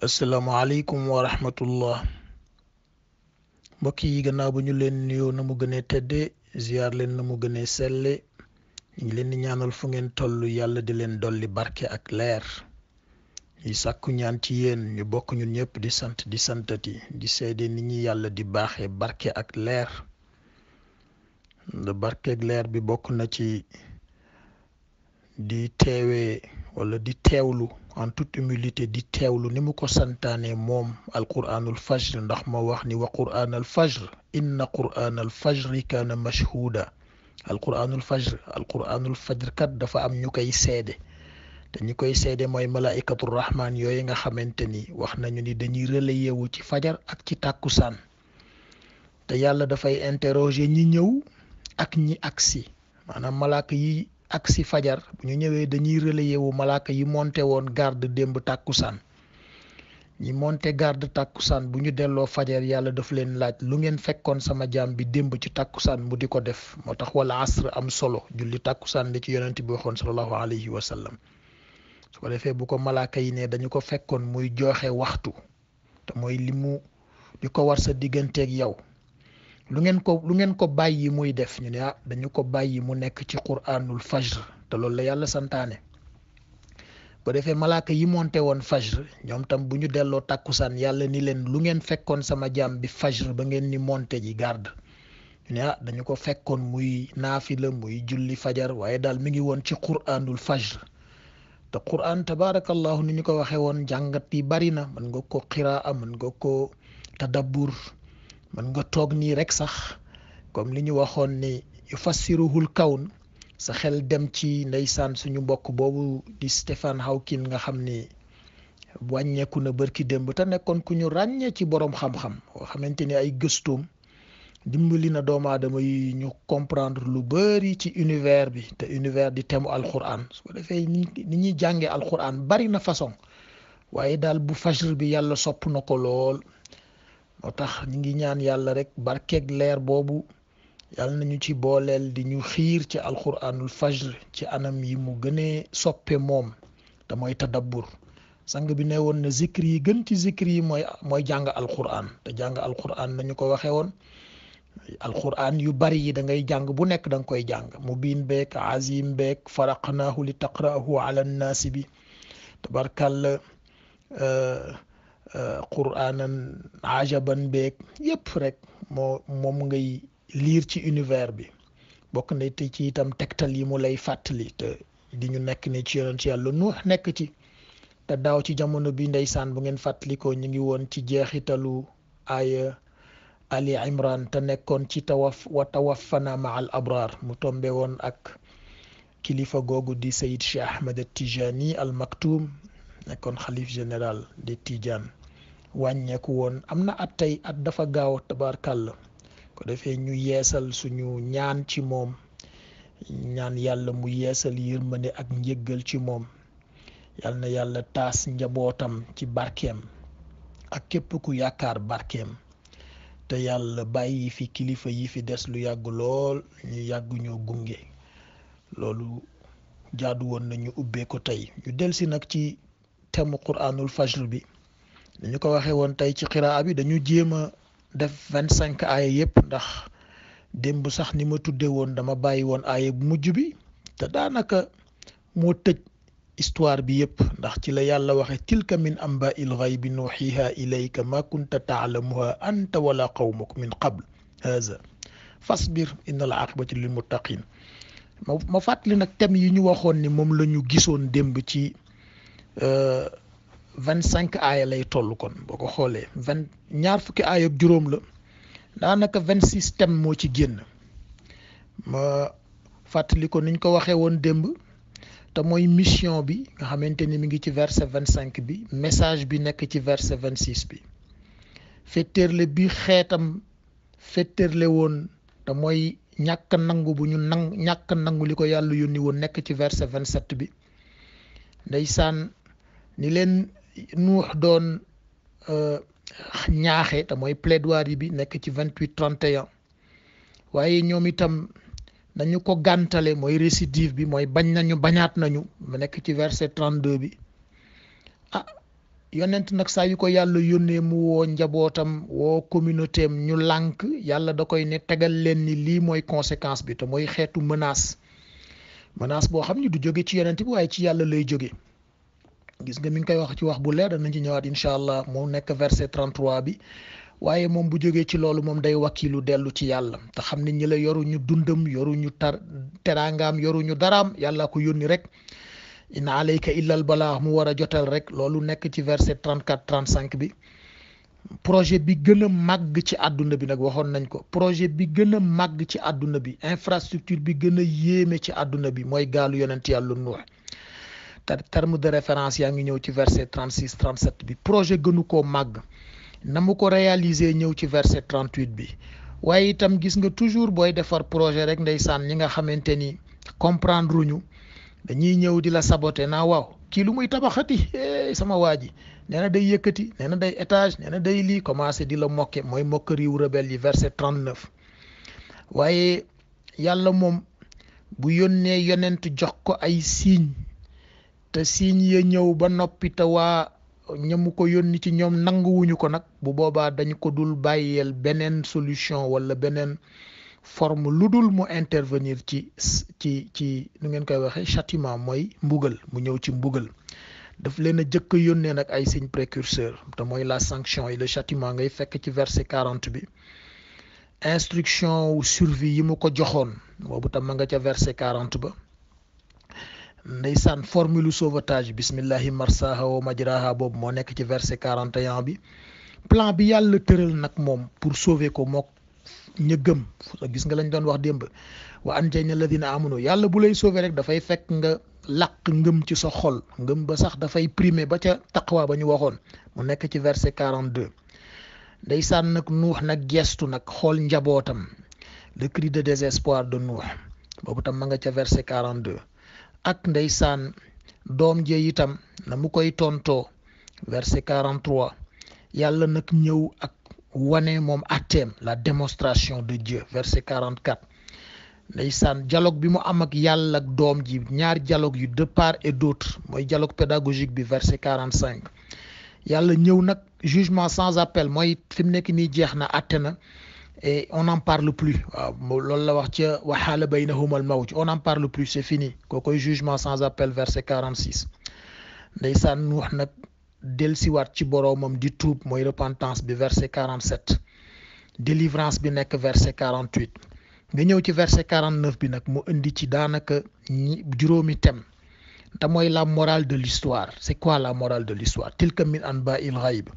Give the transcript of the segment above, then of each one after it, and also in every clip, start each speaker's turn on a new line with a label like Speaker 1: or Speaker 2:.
Speaker 1: asalaamaaleykum wa rahmatullah mbokk yi gannaaw ba ñu leen nuyoo na mu gënee tedde ziar leen na mu gënee selle ñu ngi leen di ñaanal fu ngeen toll yàlla di leen dolli barke ak leer ñuy sàkku ñaan ci yéen ñu bokk ñun ñëpp di sant di santati di seede ni ñi yàlla di baaxee barke ak leer barke ak leer bi bokk na ci di teewee wala di teewlu en toute humilité di teewlu ni mu ko santaane moom alquranul fajr ndax moo wax ni wa quran al fajr inna quran al fajri kaana mashhuda alquranul fajr kat dafa am ñu koy seede te ñi koy seede mooy malaikatu rahman yooyu nga xamante ni wax nañu ni dañuy relayer wu ci fajar ak ci tàkkusaan te yàlla dafay interroger ñi ñëw ak ñi agsi maanaam malaaka yi agsi fajar bu ñu ñëwee dañuy relayer wu malaaka yi monté woon garde démb tàkkusaan ñi monté garde tàkkusaan bu ñu delloo fajar yàlla daf leen laaj lu ngeen fekkoon sama jaam bi démb ci tàkkusaan mu di ko def moo tax wala asr am solo julli tàkkusaan li ci yonent bi waxoon sallallahu alayhi wa sallam su ko defee bu ko malaaka yi ne dañu ko fekkoon muy joxe waxtu te mooy li ko war sa digganteeg yow lu ngeen ko bàyyi muy def ñu ne dañu ko bàyyi mu nekk ci quraanul fajr te loolu la yàlla santaane bu defee malaaka yi monté woon fajr ñoom tam bu ñu delloo tàkkusaan yàlla ni leen lu ngeen fekkoon sama jaam bi fajr ba ngeen ni monté ji garde ñu ne dañu ko fekkoon muy naafila muy julli fajar waaye daal mi ngi woon ci quraanul fajr te quraan tabaarakallahu ni ñu ko waxee woon jàngat yi bari na mën nga ko qiraa mën nga ko tadabbur mën nga toog nii rek sax comme li ñu waxoon ni yufassiruhul kawn sa xel dem ci ndeysaan suñu mbokk boobu di Stephen Hawking nga xam ni wàññeeku na bërki démb te nekkoon ku ñu ràññee ci boroom xam-xam boo xamante ni ay gëstoom dimbali na doomu aadama yi ñu comprendre lu bari ci univers bi te univers di temu alquran su ko defee ni ñuy jàngee alquran bari na façon waaye daal bu fajr bi yàlla sopp na ko lool moo tax ñu ngi ñaan yàlla rek barkeeg leer boobu yàlla nañu ci booleel di ñu xiir ci alquranul fajr ci anam yi mu gënee soppe moom te mooy tadabbur sang bi ne woon na zikri yi gën ci zikri yi mooy jàng alquran te jàng alquran nañu ko waxee woon alquran yu bari yi da ngay jàng bu nekk da nga koy jàng mubiin beek azim beek faraqnaahu li taqra'ahu ala nnaasi bi tabarkàlla quraanan ajaban beeg yëpp rek moom ngay liir ci univers bi bokk na te ci itam tegtal yi mu lay fàttali te di ñu nekk ni ci yonent yàlla Nuux nekk ci te daaw ci jamono bi ndeysaan bu ngeen fàttalikoo ñu ngi woon ci jeexitalu aaya Ali Imran te nekkoon ci wa tawaffana ma al abrar mu tombe woon ak kilifa googu di Sayid Cheikh Ahmed Tijani al Maktoum nekkoon xalif général de Tidiane wàññeeku woon am na at tey at dafa gaaw tabarkàlla ko defee ñu yeesal suñu ñaan ci moom ñaan yàlla mu yeesal yërmande ak njëggal ci moom yal na yàlla taas njabootam ci barkeem ak képp ku yaakaar barkeem te yàlla bàyyi fi kilifa yi fi des lu yàgg lool ñu yàgg ñoo gunge loolu jaadu woon nañu ubbee ko tey ñu delsi nag ci temu quraanul fajr bi dañu ko waxee woon tey ci qiraa bi dañu jéem a def 25 aaya yëpp ndax démb sax ni ma tudde woon dama bàyyi woon aaya bu mujj bi te daanaka moo tëj histoire bi yëpp ndax ci la yàlla waxe tilka min amba'il ghaybi nuhiha ilayka ma kunta ta'lamuha anta wala qawmuk min qabl haza fasbir innal aqibata lil muttaqin ma fàttali nag thème yi ñu waxoon ni moom la ñu gisoon démb ci 25 aaya lay toll kon boo ko xoolee ñaar fukki aaya ak juróom la daanaka 26 thèmes moo ci génn ma fàttali ko niñ ko waxee woon démb te mooy mission bi nga xamante ni mi ngi ci verset 25 bi message bi nekk ci verset 26 bi fetteerle bi xeetam fetteerle woon te mooy ñàkk nangu bu ñu ñàkk nangu li ko yàlla yónni woon nekk ci verset 27 bi ndeysaan ni leen Nuux doon ñaaxe te mooy plaidoirie bi nekk ci 28 31 waaye ñoom itam nañu ko gàntale mooy récidive bi mooy bañ nañu bañaat nañu mu nekk ci verset 32 bi yonent nag saa yu ko yàlla yónnee mu woo njabootam woo communauté am ñu lànk yàlla da koy ne tegal leen ni lii mooy conséquence bi te mooy xeetu menace boo xam ni du jóge ci yonent bi waaye ci yàlla lay jóge. gis nga mi ngi koy wax ci wax bu leer danañ ci ñëwaat incha allah mu nekk verset 33 bi waaye moom bu jógee ci loolu moom day wakkilu dellu ci yàlla te xam ne ñi la yoruñu dundam yoruñu teraangaam yoruñu daraam yàlla ko yónni rek. in alayka illa al balaax mu war a jotal rek loolu nekk ci verset 34 35 bi projet bi gën a màgg ci àdduna bi nag waxoon nañ ko projet bi gën a màgg ci àdduna bi infrastructure bi gën a yéeme ci àdduna bi mooy gaalu yonent yàlla Nuux terme de référence yaa ngi ñëw ci verset 36 37 bi projet gënu koo màgg na mu ko réaliser ñëw ci verset 38 bi waaye itam gis nga toujours booy defar projet rek ndeysaan ñi nga xamante ni comprendre ñu dañuy ñëw di la saboté naa waaw kii lu muy tabaxati sama waa ji nee na day yëkkati nee na day étage nee na day lii commencé di la mokke mooy mokkariw rebelle yi verset 39 waaye yàlla moom bu yónnee yonent jox ko ay signe te signe ya ñëw ba noppi te waa ñamu ko yónni ci ñoom nanguwuñu ko nag bu boobaa dañ ko dul bàyyeel beneen solution wala beneen forme lu dul mu intervenir ci nu ngeen koy waxee châtiment mooy mbugal mu ñëw ci mbugal daf leen a jëkk a yónnee nag ay signes précurseurs te mooy la sanction et le châtiment ngay fekk ci verset 40 bi instruction wu survie yi mu ko joxoon boobu tam ma nga ca verset 40 ba ndeysaan formule sauvetage bismillahi marsaha wa majraha boobu moo nekk ci verset 41 bi plan bi yàlla tëral nag moom pour sauver ko mook ña gëm gis nga lañ doon wax démb wa anjayna alladina amanu yàlla bu lay sauver rek dafay fekk nga laq ngëm ci sa xol ngëm ba sax dafay primer ba ca taqwa ba ñu waxoon mu nekk ci verset 42 ndeysaan nag Nuux nag gestu nag xool njabootam le cri de désespoir de Nuux boobu tam ma nga ca verset 42 ak ndeysaan doom jee itam na mu koy tontoo verset 43 yàlla nag ñëw ak wane moom atteem la démonstration de Dieu verset 44 ndeysaan dialogue bi mu am ak yàlla ak doom ji ñaar dialogue yu de part et d'autre mooy dialogue pédagogique bi verset 45 yàlla ñëw nag jugement sans appel mooy fi mu nekk nii jeex na atte na et on n'en parle plus waaw loolu la wax ca waxaala baynahuma al mawj on n'en parle plus c'est fini kookoy jugement sans appel verset 46 ndeysaan Nuux nag delsiwaat ci boroomam di tuub mooy repentance bi verset 47 délivrance bi nekk verset 48 nga ñëw ci verset 49 bi nag mu indi ci daanaka juróomi thème te mooy la morale de l'histoire c'est quoi la morale de l'histoire tilka min anba'il ghaib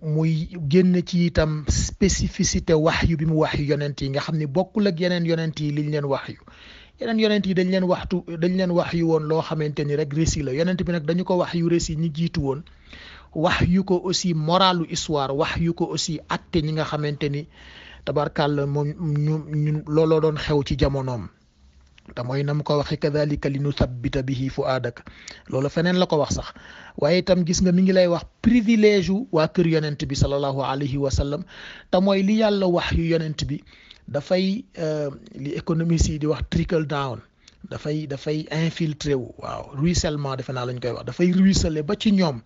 Speaker 1: muy génn ci itam spécificité waxyu bi mu waxyu yonent yi nga xam ne bokkul ak yeneen yonent yi liñ leen waxyu yeneen yonent yi dañ leen waxyu woon loo xamante ni rek récit la yonent bi nag dañu ko waxyu récit ñi jiitu woon waxyu ko aussi moralu histoire waxyu ko aussi acte ñi nga xamante ni tabarkàlla moom ñu looloo doon xew ci jamonoom te mooy na mu ko waxee kadhalika li nuthabbita bihi fuaadaka loolu feneen la ko wax sax waaye itam gis nga mi ngi lay wax privilège u waa kër yonent bi sallallahu alayhi wa sallam te mooy li yàlla wax yu yonent bi dafay li économistes yi di wax trickle down dafay infiltré wu waaw ruissellement defe naa lañ koy wax dafay ruisseler ba ci ñoom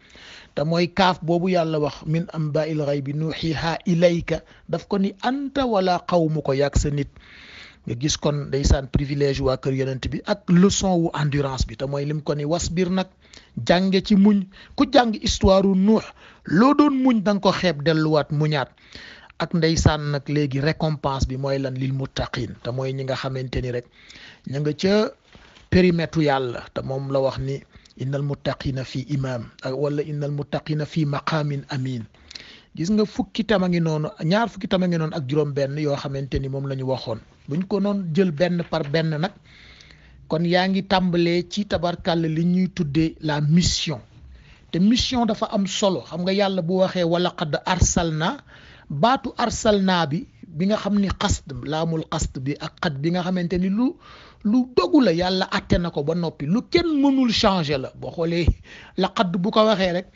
Speaker 1: te mooy kaaf boobu yàlla wax min amba'il ghaybi nuhiha ilayka daf ko ni anta wala qawmuka yàgg sa nit nga gis kon ndeysaan privilège waa kër yonent bi ak leçon wu endurance bi te mooy lim ko ni wasbir nag jànge ci muñ ku jàng histoire u Nuux loo doon muñ da nga ko xeeb delluwaat muñaat ak ndeysaan nag léegi récompense bi mooy lan lil muttaqin te mooy ñi nga xamante ni rek ña nga ca périmètre yàlla te moom la wax ni innal muttaqina fi imam wala innal muttaqina fi maqamin amin gis nga fukki tam a ngi noonu ñaar fukki tam a ngi noonu ak juróom benn yoo xamante ni moom la ñu waxoon buñ ko noon jël benn par benn nag kon yaa ngi tàmbalee ci tabarkàlla li ñuy tuddee la mission te mission dafa am solo xam nga yàlla bu waxee wala qad arsalna baatu arsalna bi nga xam ni qasd laamul qasd bi ak qad bi nga xamante ni lu dogu la yàlla atte na ko ba noppi lu kenn mënul changer la boo xoolee la qad bu ko waxee rek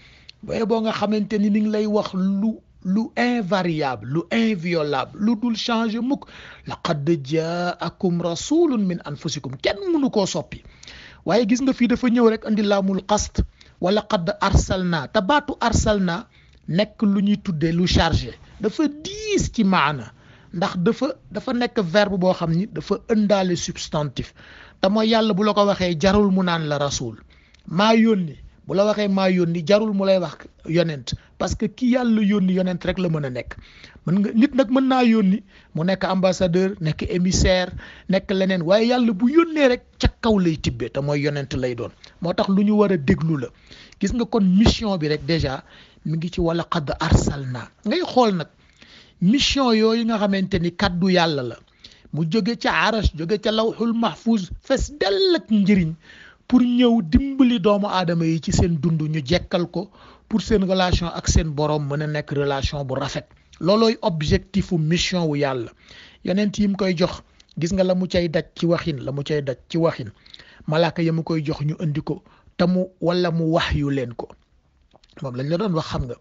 Speaker 1: boo nga xamante ni mi ngi lay wax lu invariable lu inviolable lu dul changer mukk laqad jaakum rasulun min anfusikum kenn mënu koo soppi waaye gis nga fii dafa ñëw rek andi laamul qasd wala qad arsalna te baatu arsalna nekk lu ñuy tuddee lu chargé dafa diis ci maana ndax dafa nekk verbe boo xam ni dafa ëndaale substantif te mooy yàlla bu la ko waxee jarul mu naan la rasul maa yónni bu la waxee maa yónni jarul mu lay wax yonent parce que ki yàlla yónni yonent rek la mën a nekk nit nag mën naa yónni mu nekk ambassadeur nekk émissaire nekk leneen waaye yàlla bu yónnee rek ca kaw lay tibbee te mooy yonent lay doon moo tax lu ñu war a déglu la gis nga kon mission bi rek déjà mi ngi ci wala qad arsalna ngay xool nag mission yooyu nga xamante ni kaddu yàlla la mu jóge ca arash jóge ca lawxul mahfuz fes dell ak njëriñ pour ñëw dimbali doomu aadama yi ci seen dund ñu jekkal ko pour seen relation ak seen borom mën a nekk relation bu rafet loolooy objectifu mission wu yàlla yonent yi mu koy jox gis nga la mu cay daj ci waxin malaaka ya mu koy jox ñu indi ko te mu wala mu wax yu leen ko moom lañ la doon wax xam nga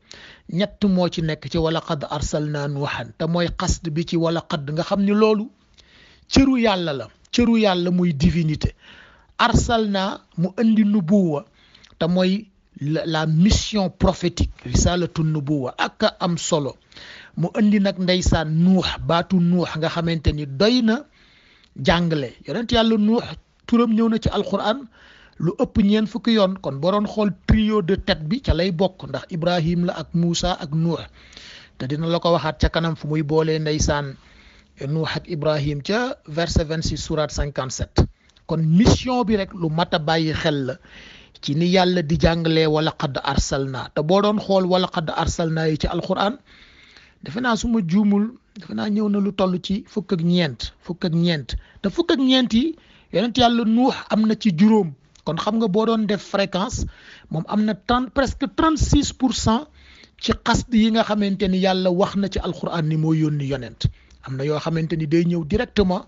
Speaker 1: ñett moo ci nekk ci wala qad arsalna nuuhan te mooy qasd bi ci wala qad nga xam ni loolu cëru yàlla muy divinité arsalna mu indi nubuwa te mooy la mission prophétique risalatu nubuwa ak am solo mu indi nag ndeysaan nuux baatu nuux nga xamante ni doy na jàngale yonent yàlla nuux turam ñëw na ci alquran lu ëpp ñeen fukki yoon kon boo doon xool trio de tête bi ca lay bokk ndax Ibrahim la ak Moussa ak Nuux te dina la ko waxaat ca kanam fu muy boolee ndeysaan Nuux ak Ibrahim ca verset 26 surat 57 kon mission bi rek lu mat a bàyyi xel la ci ni yàlla di jàngalee wala qad arsalna te boo doon xool wala qad arsalna yi ci alquran defe naa su ma juumul defe naa ñëw na lu toll ci fukk ak ñeent te fukk ak ñeent yi yonent yàlla Nuux am na ci juróom kon xam nga boo doon def fréquence moom am na presque 36% ci xasd yi nga xamante ni yàlla wax na ci alquran ni moo yónni yonent am na yoo xamante ni day ñëw directement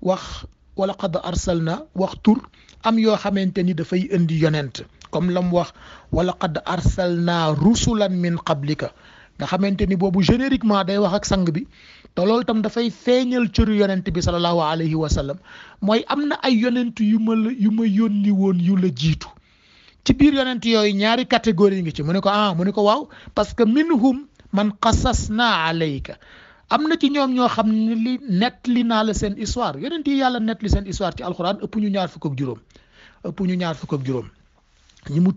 Speaker 1: wax wala qad arsalna wax tur am yoo xamante ni dafay indi yonent comme la mu wax wala qad arsalna rusulan min qablika nga xamante ni boobu génériquement day wax ak sang bi te loolu itam dafay feeñal cëru yonent bi sallallahu alayhi wa sallam mooy am na ay yonent yu ma yónni woon yu la jiitu ci biir yonent yooyu ñaari catégorie ngi ci mu ne ko waaw parce que minhum man qasasna alayka am na ci ñoom ñoo xam ne li nettali naa la seen histoire yonent yi yàlla nettali seen histoire ci alxuraan ëpp ñu ñaar fukk ak juróom yi mu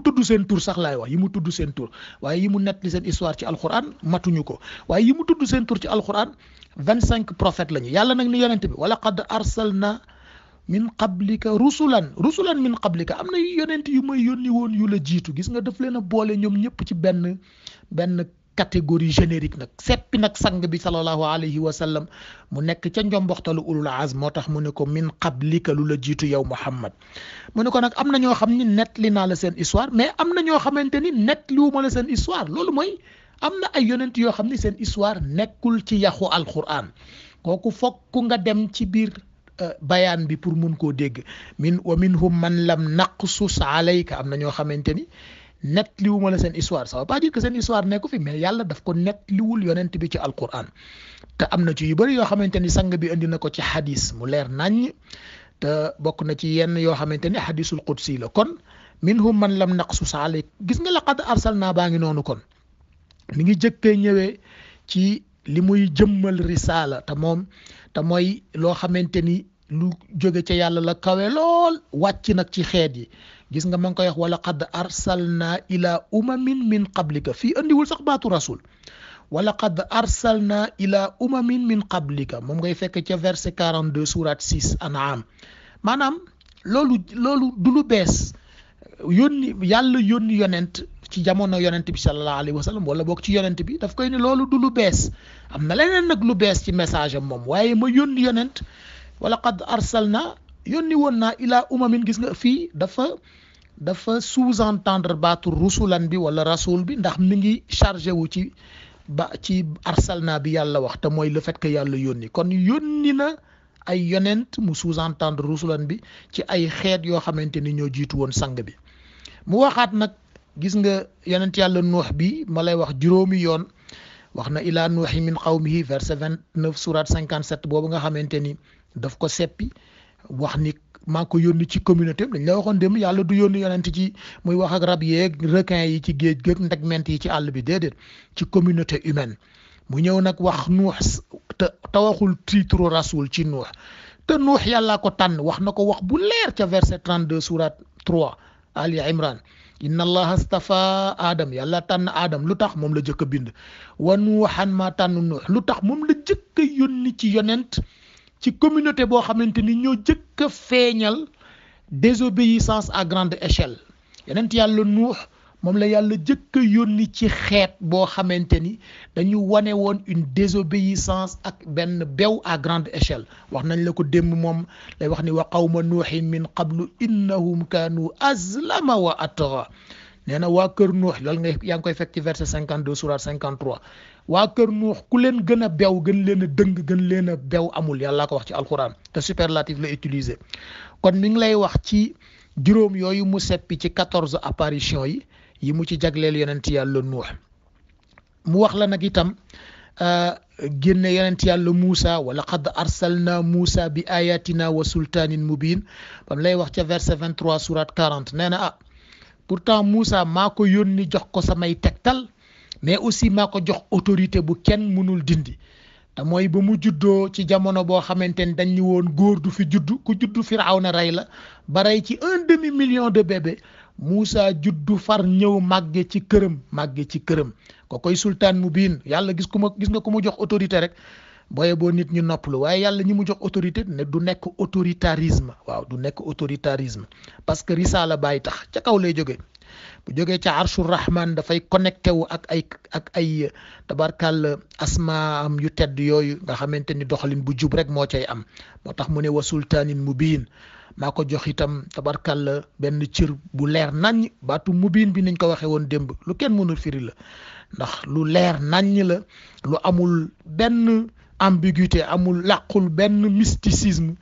Speaker 1: tudd seen tur sax laay wax yi mu tudd seen tur waaye yi mu nettali seen histoire ci alxuraan matuñu ko waaye yi mu tudd seen tur ci alxuraan 25 prophètes lañu yàlla nag ni yonent bi wala qad arsalna min qablika rusulan min qablika am na yonent yu may yónni woon yu la jiitu gis nga daf leen a boole ñoom ñëpp ci benn catégorie générique nag seppi nag sang bi sallallahu alayhi wa sallam mu nekk ca njomboxtalu ulul azm moo tax mu ne ko min qablika lu la jiitu yow Muhammad mu ne ko nag am na ñoo xam ni nettali naa la seen histoire mais am na ñoo xamante ni nettaliwuma la seen histoire loolu mooy am na ay yonent yoo xam ni seen histoire nekkul ci yaxu alquran kooku fokk nga dem ci biir bayaan bi pour mun koo dégg wa minhum man lam naqsus alayka am na ñoo xamante ni nettaliwuma la seen histoire ça veut pas dire que seen histoire nekku fi mais yàlla daf ko nettaliwul yonent bi ci alquran te am na ci yu bëri yoo xamante ni sang bi indi na ko ci xadis mu leer naññ te bokk na ci yenn yoo xamante ni xadisul qudsi la kon minhum man lam naqsus alayk gis nga laqad arsalna baa ngi noonu kon mi ngi jëkkee ñëwee ci li muy jëmmal risaala te mooy loo xamante ni lu jóge ca yàlla la kawe lool wàcc nag ci xeet yi gis nga ma ngi koy wax wala qad arsalna ila umamin min qablika fii andiwul sax baatu rasul wala qad arsalna ila umamin min qablika moom ngay fekk ca verset 42 surat 6 an'am maanaam loolu du lu bees yàlla yónni yonent ci jamono yonent bi sallallahu alayhi wa sallam wala boog ci yonent bi daf koy ni loolu du lu bees am na leneen nag lu bees ci message am moom waaye ma yónni yonent wala qad arsalna yónni woon naa ila umamin gis nga fii dafa sous-entendre baatu rusulan bi wala rasul bi ndax mi ngi chargé wu ci arsalna bi yàlla wax te mooy le fait que yàlla yónni kon yónni na ay yonent mu sous-entendre rusulan bi ci ay xeet yoo xamante ni ñoo jiitu woon sang bi mu waxaat nag gis nga yonent yàlla nuux bi ma lay wax juróomi yoon wax na ila nuuhi min qawmihi verset 29 surat 57 boobu nga xamante ni daf ko seppi wax ni maa ko yónni ci communauté dañ la waxoon dem yàlla du yónni yonent ci muy wax ak rab yeeg requin yi ci géej géej ndegment yi ci àll bi déedéet ci communauté humaine mu ñëw nag wax nuux te waxul titre rasul ci nuux te nuux yàllaa ko tànn wax na ko wax bu leer ca verset 32 surat 3 Ali Imran inna allaha astafa adam yàlla tànn adam lu tax moom la jëkk a bind wa nuuxan maa tànn nuux lu tax moom la jëkk a yónni ci yonent ci communauté boo xamante ni ñoo jëkk a feeñal désobéissance à grande échelle yonent yàlla nuux moom la yàlla jëkk a yónni ci xeet boo xamante ni dañu wane woon une désobéissance ak benn bew à grande échelle wax nañ la ko démb moom lay wax ni wa qawma nuuhin min qablu innahum kaanu azlama wa atgha nee na waa kër nuux loolu yaa ngi koy fekk ci verset 52 surat 53 waa kër nuux ku leen gën a bew gën leen a dëng gën leen a bew amul yàllaa ko wax ci alquran te superlatif la utiliser kon mi ngi lay wax ci juróom yooyu mu seppi ci 14 apparition yi mu ci jagleel yonent yàlla nuux mu wax la nag itam génne yonent yàlla Muusa wa laqad arsalna Muusa bi ayatina wa sultaanin mubin bam lay wax ca verset 23 surat 40 nee na pourtant Muusa maa ko yónni jox ko samay tegtal mais aussi maa ko jox autorité bu kenn mënul dindi te mooy ba mu juddoo ci jamono boo xamante ni dañ ñu woon góor du fi juddu ku juddu Firawna rey la ba rey ci 1,5 million de bébés Muusa juddu far ñëw màgge ci këram ko koy sultaan mu biin yàlla gis nga ku mu jox autorité rek booye boo nit ñu noppalu waaye yàlla ñi mu jox autorité ne du nekk autoritarisme waaw du nekk autoritarisme parce que risaala bàyyi tax ca kaw lay jóge bu jógee ca arshur rahman dafay connecté wu ak ay tabarkal asma am yu tedd yooyu nga xamante ni doxalin bu jub rek moo cay am moo tax mu ne wa sultaanin mubiin maa ko jox itam tabarkal benn cër bu leer naññ baatu mubiin bi niñ ko waxee woon démb lu kenn mënul firi la ndax lu leer naññ la lu amul benn ambiguïté amul làqul benn mysticisme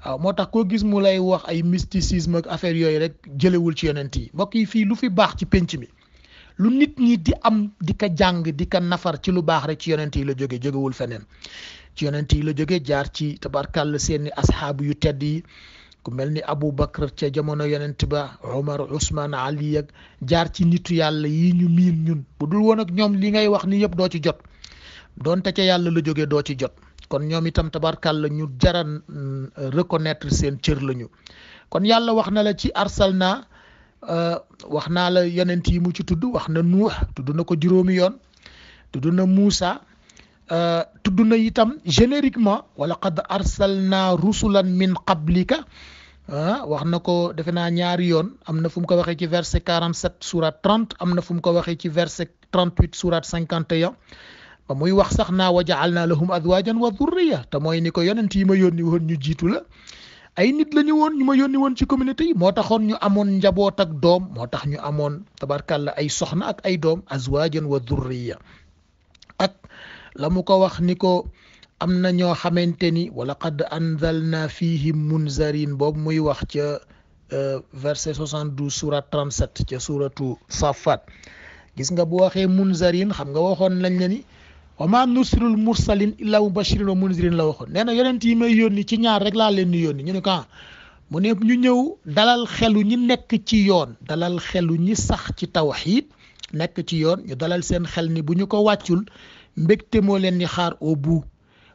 Speaker 1: waaw moo tax koo gis mu lay wax ay mysticisme ak affaire yooyu rek jëlewul ci yonent yi mbokk yi fii lu fi baax ci penc mi lu nit ñi di am di ko jàng di ko nafar ci lu baax rek ci yonent yi la jógewul feneen ci yonent yi la jóge jaar ci tabarkàll seeni asxaabu yu tedd yi ku mel ni Abu Bakr ca jamono yonent ba Omar Ousmane Ali ak jaar ci nitu yàlla yi ñu miin ñun bu dul woon ak ñoom li ngay wax ni yëpp doo ci jot doonte ca yàlla la jóge doo ci jot kon ñoom itam tabarkàlla ñu jara reconnaître seen cër lañu kon yàlla wax na la ci arsalna wax naa la yonent yi mu ci tudd wax na Nuux tudd na ko juróomi yoon tudd na Muusa tudd na itam génériquement wala qad arsalna rusulan min qablika wax na ko defe naa ñaari yoon am na fu mu ko waxee ci verset 47 surat 30 am na fu mu ko waxee ci verset 38 surat 51 ba muy wax sax naa wa ja'alna lahum azwajan wa dhurriya te mooy ni ko yonent yi ma yónni woon ñu jiitu la ay nit la ñu woon ñu ma yónni woon ci communauté yi moo taxoon ñu amoon njaboot ak doom moo tax ñu amoon tabarkàlla ay soxna ak ay doom azwajan wa dhurriya ak la mu ko wax ni ko am na ñoo xamante ni wala qad anzalna fihim munzarin boobu muy wax ca verset 72 surat 37 ca suratu Safat gis nga bu waxee munzarin xam nga waxoon lañ la ni wa ma nusrul mursalin illa mubashirin wa munzirin la waxoon nee na yonent yi may yónni ci ñaar rek laa leen di yónni ñu ne ko mu ne ñu ñëw dalal xelu ñi nekk ci yoon dalal xelu ñi sax ci tawxiid nekk ci yoon ñu dalal seen xel ni bu ñu ko wàccul mbégte moo leen ni xaar au bout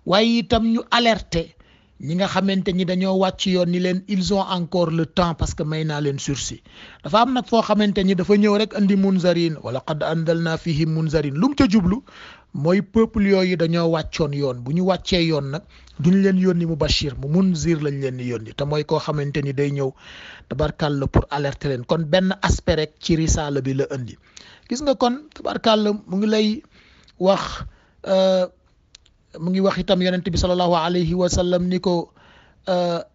Speaker 1: waaye itam ñu alerté ñi nga xamante ni dañoo wàcc yoon ni leen ils ont encore le temps parce que may naa leen sursis dafa am nag foo xamante ni dafa ñëw rek andi munzarin wala qad anzalna fihim munzarin lu mu ca jublu mooy peuple yooyu dañoo wàccoon yoon bu ñu wàccee yoon nag duñ leen yónni mu bashir mu munzir lañ leen di yónni te mooy koo xamante ni day ñëw tabarkàlla pour alerter leen kon benn aspect rek ci risaala bi la andi gis nga kon tabarkàlla mu ngi lay wax mu ngi wax itam yonent bi sallallahu alayhi wa sallam ni ko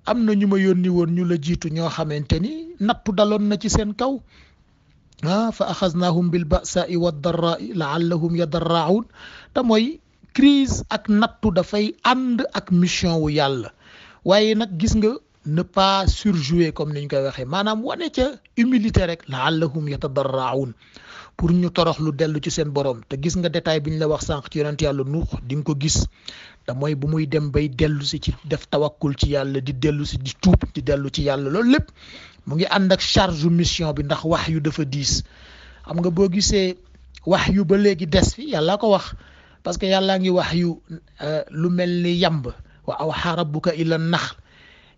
Speaker 1: am na ñu ma yónni woon ñu la jiitu ñoo xamante ni nattu daloon na ci seen kaw fa axaznahum bil ba'sa'i wad darra'i la'allahum yadarra'un te mooy crise ak nattu dafay ànd ak mission wu yàlla waaye nag gis nga ne pas surjouer comme niñ koy waxee maanaam wane ca humilité rek laallahum yatadarraun pour ñu torox lu dellu ci seen borom te gis nga détail bi ñu la wax sànq ci yonent yàlla nuux di nga ko gis te mooy bu muy dem bay dellu si ci def tawakkul ci yàlla di dellu si di tuub di dellu ci yàlla loolu lépp mu ngi ànd ak charge mission bi ndax wax yu dafa diis xam nga boo gisee wax yu ba léegi des fi yàlla ko wax parce que yàllaa ngi wax yu lu mel ni yamb wa awhaa rabbuka ila naxl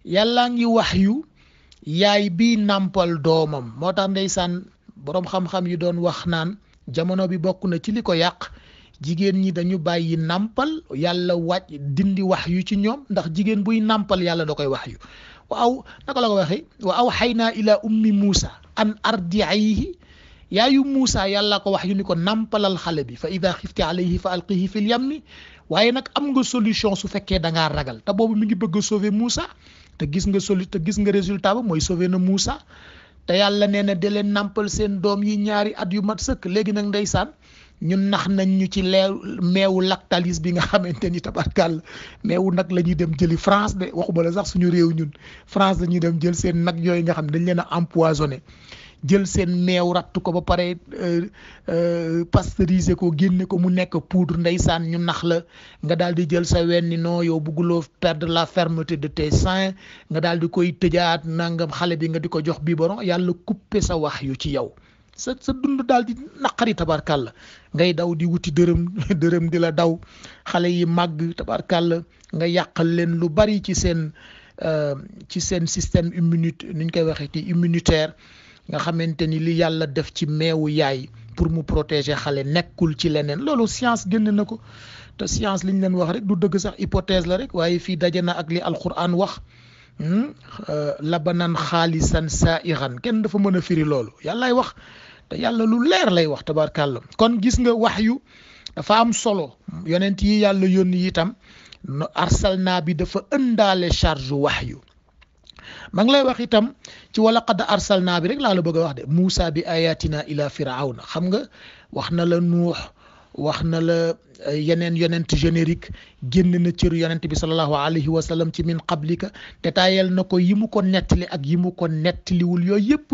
Speaker 1: yàllaa ngi wax yu yaay bi nàmpal doomam moo tax ndeysaan boroom xam-xam yi doon wax naan jamono bi bokk na ci li ko yàq jigéen ñi dañu bàyyi nàmpal yàlla wàcc dindi wax yu ci ñoom ndax jigéen buy nàmpal yàlla da koy wax yu waaw naka la ko waxee wa awxaynaa ila ummi Muusa an ardiihi yaayu Muusa yàlla ko wax yu ni ko nàmpalal xale bi fa ida xifti alayhi fa alqihi fil yammi waaye nag am nga solution su fekkee da ngaa ragal te boobu mi ngi bëgg a sauver Muusa te gis nga résultat ba mooy sauver na Muusa te yàlla nee na de leen nàmpal seen doom yi ñaari at yu mat sëkk léegi nag ndeysaan ñun nax nañ ñu ci meewu Lactalis bi nga xamante ni tabarkàlla meewu nag la ñuy dem jëli France de waxuma la sax suñu réew ñun France la ñuy dem jël seen nag yooyu nga xam ne dañ leen a empoisonné jël seen meew ratt ko ba pare pasteuriser ko génne ko mu nekk poudre ndeysaan ñu nax la nga daal di jël sa wenni non yow bugguloo perdre la fermeté de tes seins nga daal di koy tëjaat nangam xale bi nga di ko jox biberon yàlla coupé sa wax yu ci yow sa dund daal di naqari tabarkàlla ngay daw di wuti dërëm di la daw xale yi màgg tabarkàlla nga yàqal leen lu bari ci seen système niñ koy waxee ci immunitaire nga xamante ni li yàlla def ci meewu yaay pour mu protéger xale nekkul ci leneen loolu science génn na ko te science liñ leen wax rek du dëgg sax hypothèse la rek waaye fii daje na ak li alquran wax labanan xaalisan saa'iran kenn dafa mën a firi loolu yàllaay wax te yàlla lu leer lay wax tabarkàlla kon gis nga wax yu dafa am solo yonent yi yàlla yónni itam arsalna bi dafa ëndaale charge wax yu ma ngi lay wax itam ci wala qad arsalna bi rek laa la bëgg a wax de Muusa bi ayatina ila firawna xam nga wax na la Nuux wax na la yeneen yonent générique génn na cëru yonent bi sallallahu alayhi wa sallam ci min qablika détaayel na ko yi mu ko nettali ak yi mu ko nettaliwul yooyu yëpp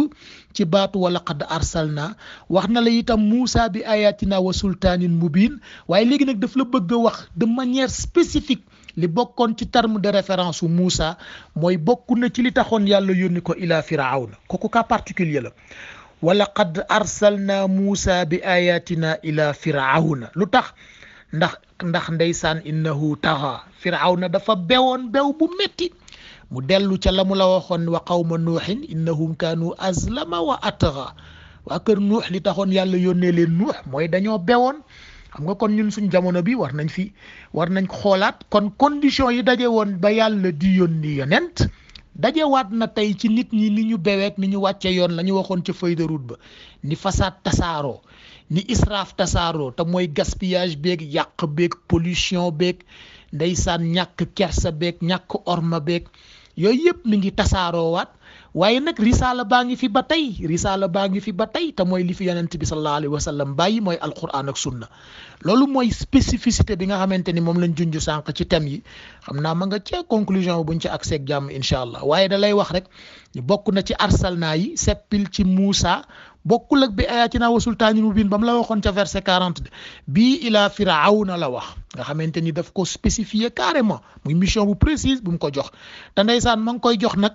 Speaker 1: ci baatu wala qad arsalna wax na la itam Muusa bi ayatina wa sultaanin mubin waaye léegi nag daf la bëgg a wax de manière spécifique li bokkoon ci terme de référence u Muusa mooy bokk na ci li taxoon yàlla yónni ko ila firawna kooku cas particulier la wala qad arsalna Muusa bi ayatina ila firawna lu tax ndax ndeysaan innahu taxa firawna dafa bewoon bew bu metti mu dellu ca la mu la waxoon wa qawma nuuxin innahum kaanu azlama wa atgha waa kër nuux li taxoon yàlla yónnee leen nuux mooy dañoo bewoon xam nga kon ñun suñ jamono bi war nañ xoolaat kon condition yi daje woon ba yàlla di yónni yonent dajewaat na tey ci nit ñi ni ñu beweek ni ñu wàcce yoon la ñu waxoon ca feuille de route ba ni façade tasaaroo ni israaf tasaaroo te mooy gaspillage beeg yàq beeg pollution beeg ndeysaan ñàkk kersa beeg ñàkk orma beeg yooyu yëpp mi ngi tasaaroowaat waaye nag risaala baa ngi fi ba tey te mooy li fi yonent bi sallallahu alayhi wa sallam bàyyi mooy alquran ak sunna loolu mooy spécificité bi nga xamante ni moom lañ junj sànq ci thème yi xam naa ma nga ca conclusion buñ ci accès ak jàmm incha allah waaye da lay wax rek bokk na ci arsalna yi seppil ci Muusa bokkul ak bi ayatina wa sultaanin mubin ba mu la waxoon ca verset 40 bii ila firawna la wax nga xamante ni daf ko spécifier carrément muy mission bu précise bu mu ko jox te ndeysaan ma ngi koy jox nag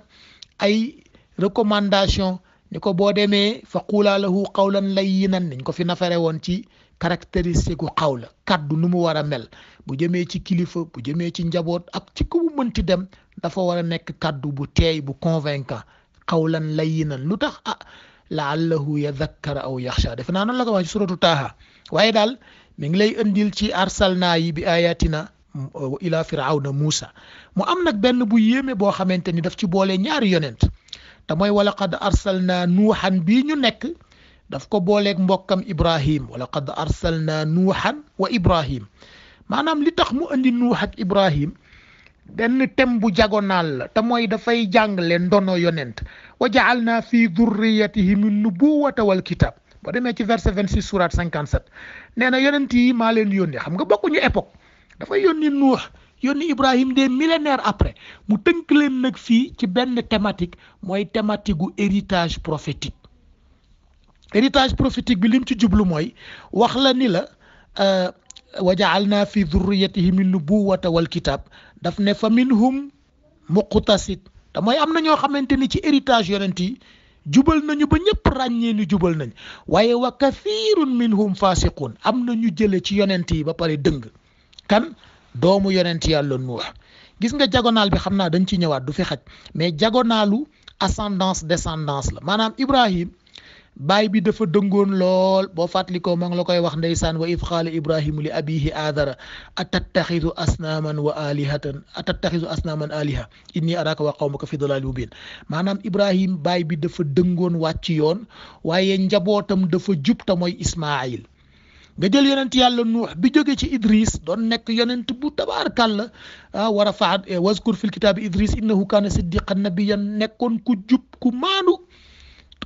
Speaker 1: ay recommandation ni ko boo demee fa quulaa lahu qawlan layyinan niñ ko fi nafare woon ci caractéristique gu qawla kaddu nu mu war a mel bu jëmee ci kilifa bu jëmee ci njaboot ak ci ku mu mënti dem dafa war a nekk kaddu bu teey bu convaincant qawlan layyinan lu tax laallahu yadhakkara aw yaxsha defe naa noonu la ko wax ci suratu Taaha waaye daal mi ngi lay indil ci arsalna yi bi ayatina ila firawna Muusa mu am nag benn bu yéeme boo xamante ni daf ci boole ñaari yonent te mooy wala qad arsalna nuuxan bii ñu nekk daf ko booleeg mbokkam Ibrahim wala qad arsalna nuuxan wa Ibrahim maanaam li tax mu indi nuux ak Ibrahim benn thème bu diagonal la te mooy dafay jàngale ndono yonent wa ja'alna fi dhurriyatihim an-nubuwwata wal kitab boo demee ci verset 26 sourate 57 nee na yonent yi maa leen yónni xam nga bokkuñu époque dafay yónni nuux yónni Ibrahim des millénaires après mu tënk leen nag fii ci benn thématique mooy thématique gu héritage prophétique. héritage prophétique bi lim ci jublu mooy wax la ni la wa ja'alna fi dhurriyyatihi min nubuwwata wal kitab daf ne fa minhum muqtasid te mooy am na ñoo xamante ni ci héritage yonent yi jubal nañu ba ñëpp ràññee ni jubal nañ waaye wa kathirun minhum fasiqun am na ñu jële ci yonent yi ba pare dëng kan doomu yonent yàlla Nuux gis nga diagonale bi xam naa dañ ci ñëwaat du fi xaj mais diagonalu ascendance descendance la maanaam Ibrahim baay bi dafa dëngoon lool boo fàttalikoo ma ngi la koy wax ndeysaan wa id qaala ibrahimu li abihi aadara atattaxidu asnaaman aliha inni araka wa qawmaka fi dalaalin mubiin maanaam Ibrahim baay bi dafa dëngoon wàcc yoon waaye njabootam dafa jub te mooy Ismaayil nga jël yonent yàlla Nuux bi jóge ci Idris doon nekk yonent bu tabaarkàlla war a faat wazkur fil kitaabi Idris innahu kaana siddiqan nabiyyan nekkoon ku jub ku maandu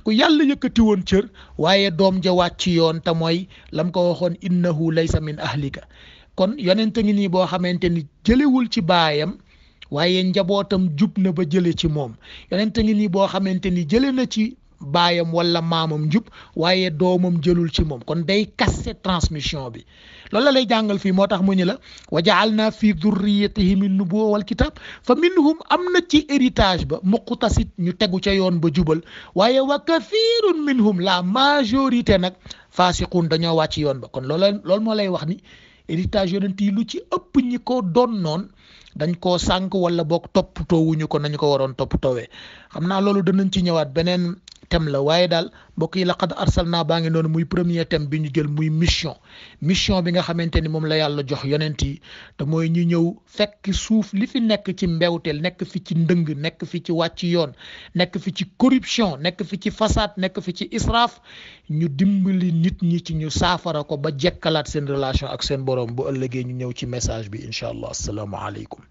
Speaker 1: ku yàlla yëkkati woon cër waaye doom ja wàcc yoon te mooy lam ko waxoon innahu laysa min ahlika kon yonent ngi nii boo xamante ni jëlewul ci baayam waaye njabootam jub na ba jële ci moom yonent ngi nii boo xamante ni jële na ci baayam wala maamam njub waaye doomam jëlul ci moom kon day casser transmission bi loolu la lay jàngal fii moo tax mu ñu la wa ja'alna fi dhurriyyatihi min nubuwwa wal kitab fa minhum am na ci héritage ba muqtasid ñu tegu ca yoon ba jubal waaye wa kathirun minhum la majorité nag fasiqun dañoo wàcc yoon ba kon loolu moo lay wax ni héritage yonent yi lu ci ëpp ñi ko doon noon dañ koo sànk wala boog toppatoo wuñu ko nañu ko waroon toppatoowee xam naa loolu danañ ci ñëwaat beneen thème la waaye daal mbokk yi laqad arsalna baa ngi noonu muy premier thème bi ñu jël muy mission bi nga xamante ni moom la yàlla jox yonent yi te mooy ñu ñëw fekk suuf li fi nekk ci mbewteel nekk fi ci ndëng nekk fi ci wàcc yoon nekk fi ci corruption nekk fi ci façade nekk fi ci israaf ñu dimbali nit ñi ci ñu saafara ko ba jekkalaat seen relation ak seen borom bu ëllëgee ñu ñëw ci message bi incha allah asalaamaaleykum